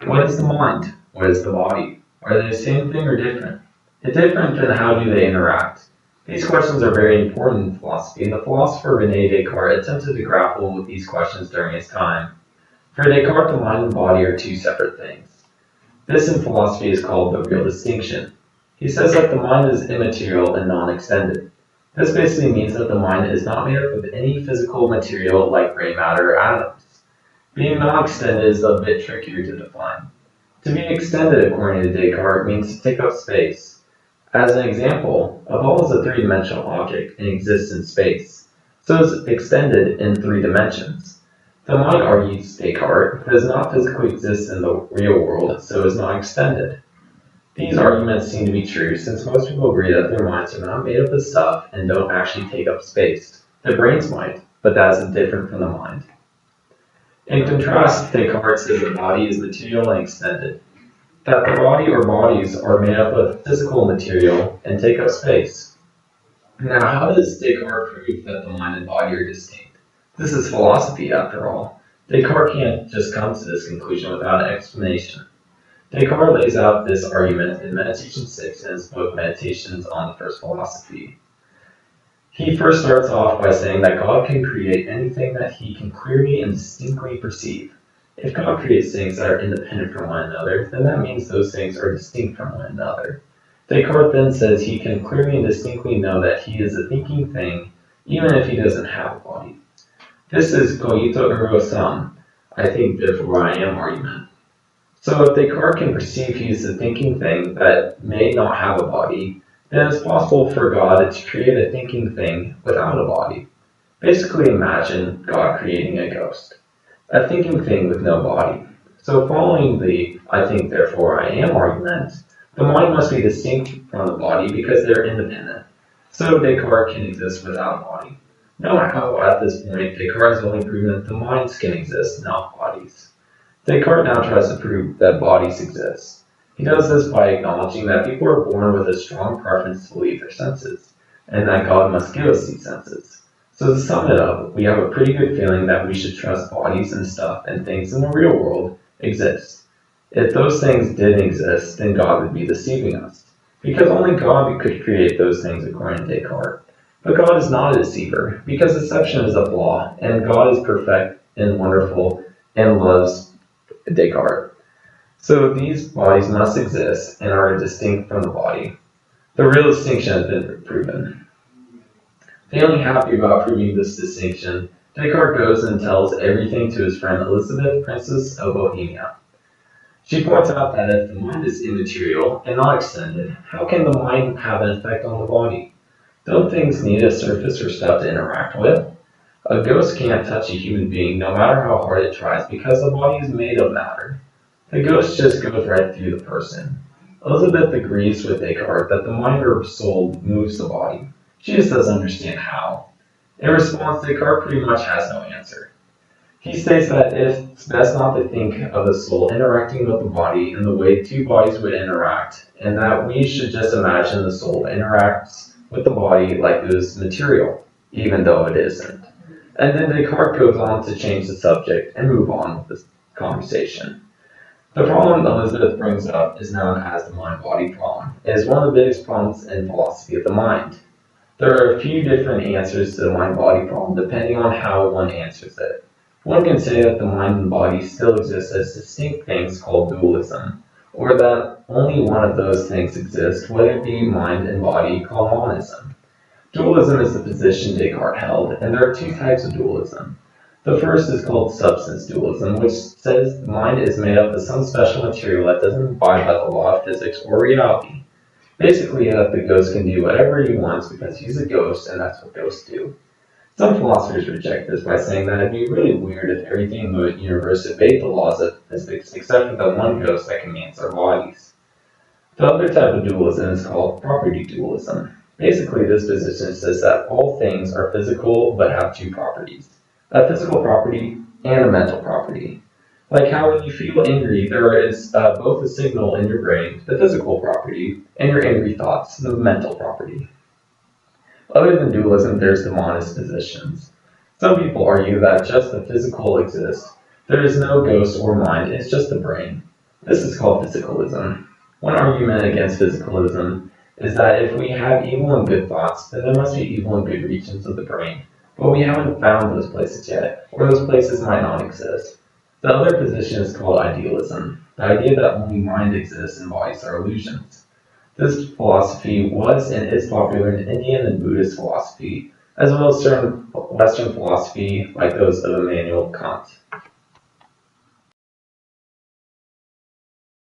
What is the mind? What is the body? Are they the same thing or different? If different, then how do they interact? These questions are very important in philosophy, and the philosopher René Descartes attempted to grapple with these questions during his time. For Descartes, the mind and body are two separate things. This in philosophy is called the real distinction. He says that the mind is immaterial and non-extended. This basically means that the mind is not made up of any physical material like gray matter or atoms. Being non-extended is a bit trickier to define. To be extended, according to Descartes, means to take up space. As an example, a ball is a three-dimensional object and exists in space, so is extended in three dimensions. The mind, argues Descartes, does not physically exist in the real world, so is not extended. These arguments seem to be true since most people agree that their minds are not made up of stuff and don't actually take up space. Their brains might, but that is different from the mind. In contrast, Descartes says the body is material and extended, that the body or bodies are made up of physical material and take up space. Now, how does Descartes prove that the mind and body are distinct? This is philosophy, after all. Descartes can't just come to this conclusion without an explanation. Descartes lays out this argument in Meditation 6 in his book Meditations on the First Philosophy. He first starts off by saying that God can create anything that he can clearly and distinctly perceive. If God creates things that are independent from one another, then that means those things are distinct from one another. Descartes then says he can clearly and distinctly know that he is a thinking thing, even if he doesn't have a body. This is cogito ergo sum, I think therefore I am argument. So if Descartes can perceive he is a thinking thing that may not have a body, then it's possible for God to create a thinking thing without a body. Basically imagine God creating a ghost, a thinking thing with no body. So following the I think therefore I am argument, the mind must be distinct from the body because they're independent. So Descartes can exist without a body. Note how at this point Descartes has only proven that the minds can exist, not bodies. Descartes now tries to prove that bodies exist. He does this by acknowledging that people are born with a strong preference to believe their senses, and that God must give us these senses. So to sum it up, we have a pretty good feeling that we should trust bodies and stuff and things in the real world exist. If those things didn't exist, then God would be deceiving us, because only God could create those things according to Descartes. But God is not a deceiver, because deception is a flaw, and God is perfect and wonderful and loves Descartes. So these bodies must exist and are distinct from the body. The real distinction has been proven. Feeling happy about proving this distinction, Descartes goes and tells everything to his friend Elizabeth, Princess of Bohemia. She points out that if the mind is immaterial and not extended, how can the mind have an effect on the body? Don't things need a surface or stuff to interact with? A ghost can't touch a human being no matter how hard it tries because the body is made of matter. The ghost just goes right through the person. Elizabeth agrees with Descartes that the mind or soul moves the body. She just doesn't understand how. In response, Descartes pretty much has no answer. He states that it's best not to think of the soul interacting with the body in the way two bodies would interact, and that we should just imagine the soul interacts with the body like it is material, even though it isn't. And then Descartes goes on to change the subject and move on with the conversation. The problem Elizabeth brings up is known as the mind-body problem. It is one of the biggest problems in philosophy of the mind. There are a few different answers to the mind-body problem depending on how one answers it. One can say that the mind and body still exist as distinct things called dualism, or that only one of those things exists, whether it be mind and body, called monism. Dualism is the position Descartes held, and there are two types of dualism. The first is called substance dualism, which says the mind is made up of some special material that doesn't abide by the law of physics or reality. Basically, that the ghost can do whatever he wants because he's a ghost and that's what ghosts do. Some philosophers reject this by saying that it'd be really weird if everything in the universe obeyed the laws of physics except for the one ghost that commands our bodies. The other type of dualism is called property dualism. Basically, this position says that all things are physical but have two properties. A physical property and a mental property. Like how when you feel angry, there is both a signal in your brain, the physical property, and your angry thoughts, the mental property. Other than dualism, there's the monist positions. Some people argue that just the physical exists. There is no ghost or mind, it's just the brain. This is called physicalism. One argument against physicalism is that if we have evil and good thoughts, then there must be evil and good regions of the brain. But we haven't found those places yet, or those places might not exist. The other position is called idealism, the idea that only mind exists and bodies are illusions. This philosophy was and is popular in Indian and Buddhist philosophy, as well as certain Western philosophy like those of Immanuel Kant.